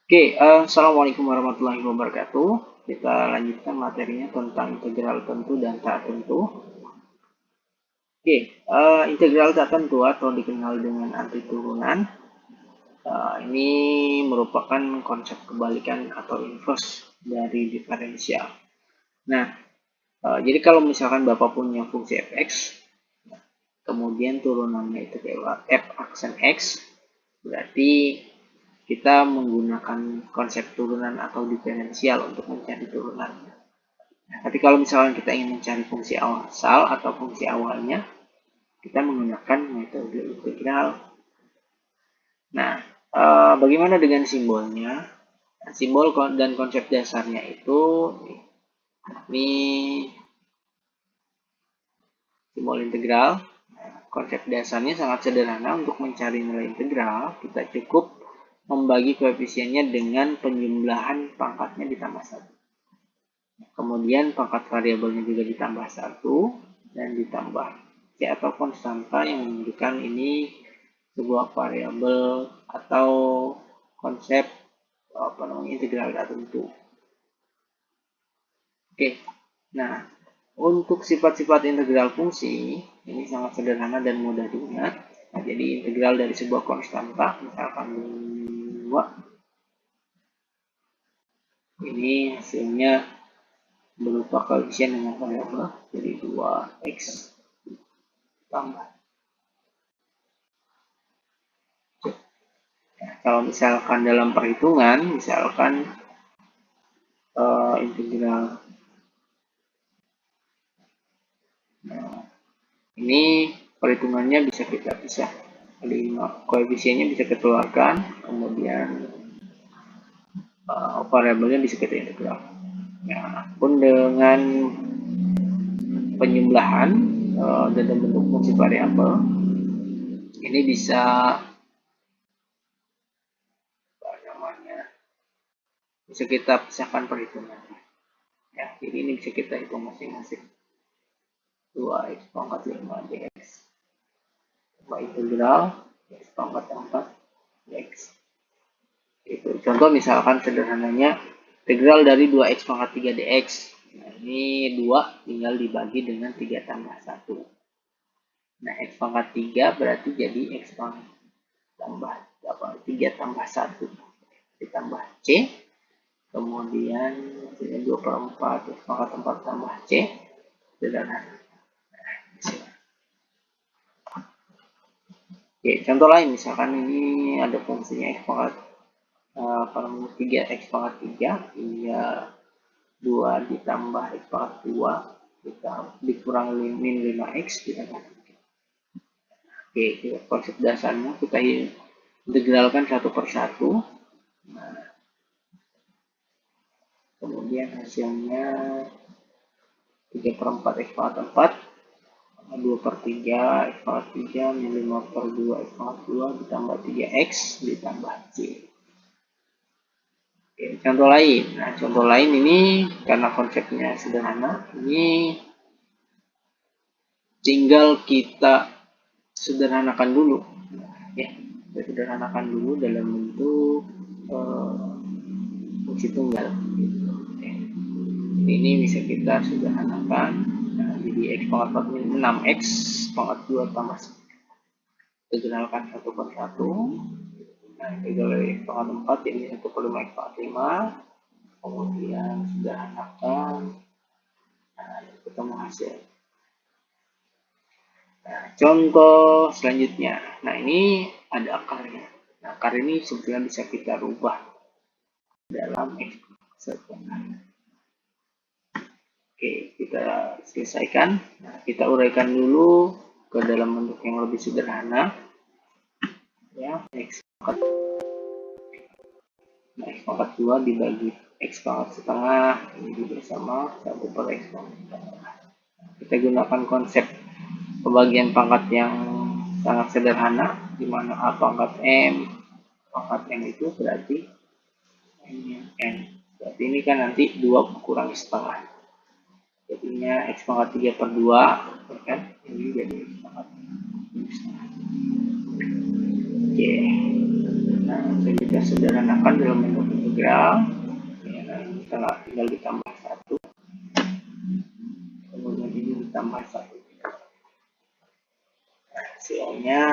Oke, Assalamualaikum warahmatullahi wabarakatuh. Kita lanjutkan materinya tentang integral tentu dan tak tentu. Oke, integral tak tentu atau dikenal dengan arti turunan. Ini merupakan konsep kebalikan atau inverse dari diferensial. Nah, jadi kalau misalkan Bapak punya fungsi fx, kemudian turunannya itu f aksen x, berarti kita menggunakan konsep turunan atau diferensial untuk mencari turunannya. Nah, tapi kalau misalkan kita ingin mencari fungsi asal atau fungsi awalnya, kita menggunakan metode integral. Nah, bagaimana dengan simbolnya? Nah, simbol dan konsep dasarnya itu ini simbol integral. Nah, konsep dasarnya sangat sederhana. Untuk mencari nilai integral, kita cukup membagi koefisiennya dengan penjumlahan pangkatnya ditambah 1. Kemudian pangkat variabelnya juga ditambah 1 dan ditambah C atau konstanta yang menunjukkan ini sebuah variabel atau konsep integral tak tentu. Oke, nah untuk sifat-sifat integral fungsi ini sangat sederhana dan mudah diingat. Nah, jadi integral dari sebuah konstanta, misalkan 2, ini hasilnya berupa koefisien dengan variabel, jadi 2x tambah. Nah, kalau misalkan dalam perhitungan, misalkan integral, nah, ini perhitungannya bisa kita pisah, 5 koefisiennya bisa keluarkan, kemudian variabelnya bisa kita integral. Nah, pun dengan penjumlahan dalam bentuk fungsi variabel, ini bisa kita pisahkan perhitungannya. Ya, jadi ini bisa kita hitung masing-masing. 2x pangkat 5 dx integral x pangkat 4 dx. Itu contoh misalkan sederhananya integral dari 2x pangkat 3 dx. Nah, ini 2 tinggal dibagi dengan 3 tambah 1. Nah, x pangkat 3 berarti jadi x pangkat tambah 3 tambah 1 ditambah c, kemudian 2/4 x pangkat 4 tambah c, sederhana. Oke, contoh lain misalkan ini ada fungsinya x pangkat 3x pangkat 3 hingga 2 ditambah x pangkat 2 dikurang min 5x ditambah 3. Oke, konsep dasarnya kita integralkan satu persatu. Nah, kemudian hasilnya 3/4 x pangkat 4, 2/3 x pangkat 3 min 5/2 x pangkat 2 ditambah 3x ditambah c. Oke, contoh lain. Nah, contoh lain ini karena konsepnya sederhana, ini tinggal kita sederhanakan dulu. Ya, kita sederhanakan dulu dalam bentuk fungsi tunggal. Ini bisa kita sederhanakan. Nah, jadi x pangkat 4 min 6x pangkat 2 tambah 1. Sederhanakan satu per satu. Nah, integral dari x pangkat 4 jadi 1/5 x pangkat 5. Kemudian sederhanakan, nah, ketemu hasil. Nah, contoh selanjutnya, nah ini ada akarnya. Nah, akar ini sebetulnya bisa kita rubah dalam eksekusi. Oke, kita selesaikan. Nah, kita uraikan dulu ke dalam bentuk yang lebih sederhana. Ya, x pangkat 2 dibagi x pangkat setengah, ini juga sama 1/x pangkat setengah. Kita gunakan konsep pembagian pangkat yang sangat sederhana, di mana a pangkat m pangkat n itu berarti n. Berarti ini kan nanti 2 kurang setengah. Jadinya x pangkat 3/2, kan? Ini jadi x pangkat 3/2. Oke. Nah, kita sederhanakan dalam bentuk integral. Ya, nah, ini tinggal ditambah 1. Kemudian ini ditambah 1. Hasilnya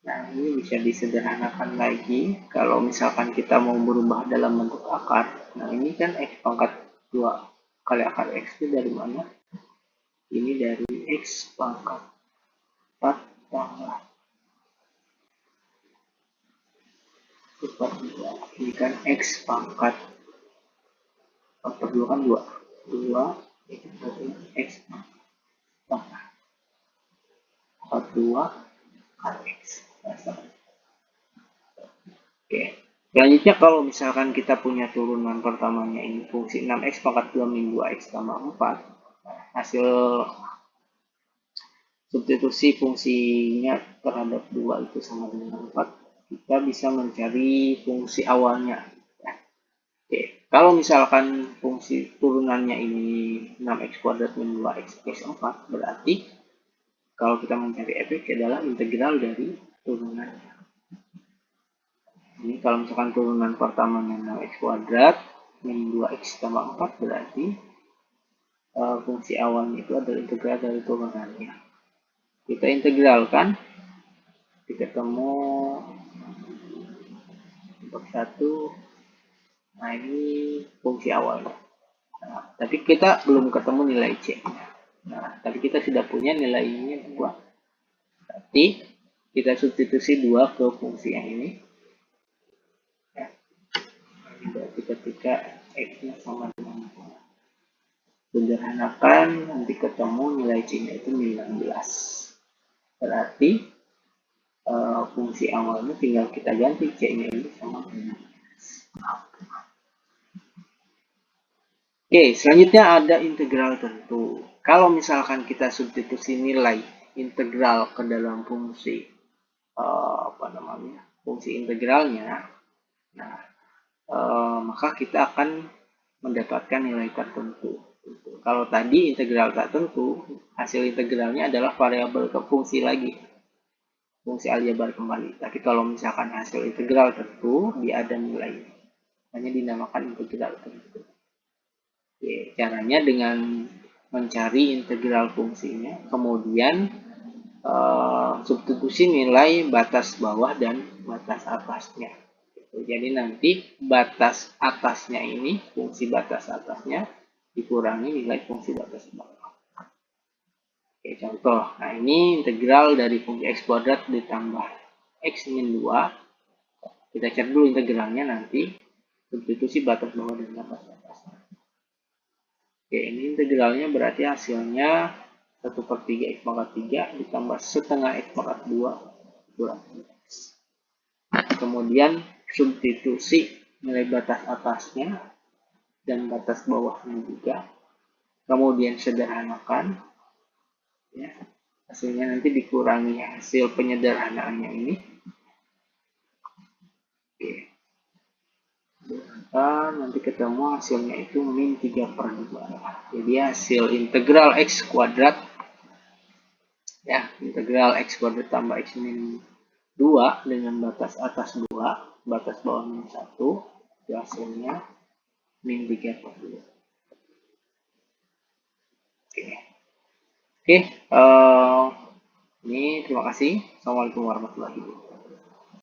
nah, ini bisa disederhanakan lagi. Kalau misalkan kita mau berubah dalam bentuk akar, nah ini kan x pangkat 2 kali akar x itu dari mana? Ini dari x pangkat 4 tambah super 2. Ini kan x pangkat 4 per 2 kan 2. 2 itu berarti x pangkat 42 kali x. Oke. Selanjutnya kalau misalkan kita punya turunan pertamanya ini fungsi 6x pangkat 2 min 2x tambah 4. Hasil substitusi fungsinya terhadap 2 itu sama dengan 4. Kita bisa mencari fungsi awalnya. Oke. Kalau misalkan fungsi turunannya ini 6x kuadrat min 2x plus 4, berarti kalau kita mencari fx adalah integral dari turunannya. Ini kalau misalkan turunan pertamanya 6x kuadrat min 2x tambah 4, berarti fungsi awalnya itu adalah integral dari turunannya. Kita integralkan, ketemu untuk 1. Nah, ini fungsi awalnya. Nah, tapi kita belum ketemu nilai c. Nah, tapi kita sudah punya nilainya 2. Berarti kita substitusi 2 ke fungsi yang ini. Berarti ketika x-nya sama dengan 2. Sederhanakan, nanti ketemu nilai c-nya itu 19. Berarti fungsi awalnya tinggal kita ganti c-nya ini sama 19. Oke, selanjutnya ada integral tentu. Kalau misalkan kita substitusi nilai integral ke dalam fungsi fungsi integralnya, nah maka kita akan mendapatkan nilai tertentu. Kalau tadi integral tak tentu, hasil integralnya adalah variabel ke fungsi lagi, fungsi aljabar kembali. Tapi kalau misalkan hasil integral tentu, dia ada nilai, hanya dinamakan integral tentu. Oke, caranya dengan mencari integral fungsinya, kemudian substitusi nilai batas bawah dan batas atasnya. Jadi nanti batas atasnya ini, fungsi batas atasnya, dikurangi nilai fungsi batas bawah. Oke, contoh. Nah, ini integral dari fungsi x kuadrat ditambah x min 2. Kita cari dulu integralnya nanti. Substitusi batas bawah dan batas atasnya. Oke, ini integralnya berarti hasilnya 1/3 x pangkat 3 ditambah setengah x pangkat 2 kurang x. Kemudian substitusi nilai batas atasnya dan batas bawahnya juga. Kemudian sederhanakan. Ya, hasilnya nanti dikurangi hasil penyederhanaannya ini. Oke. Nanti ketemu hasilnya itu min 3/2. Jadi hasil integral x kuadrat, ya, integral x kuadrat tambah x min 2 dengan batas atas 2, batas bawah min 1, itu hasilnya min 3/2. Oke, ini terima kasih. Assalamualaikum warahmatullahi wabarakatuh.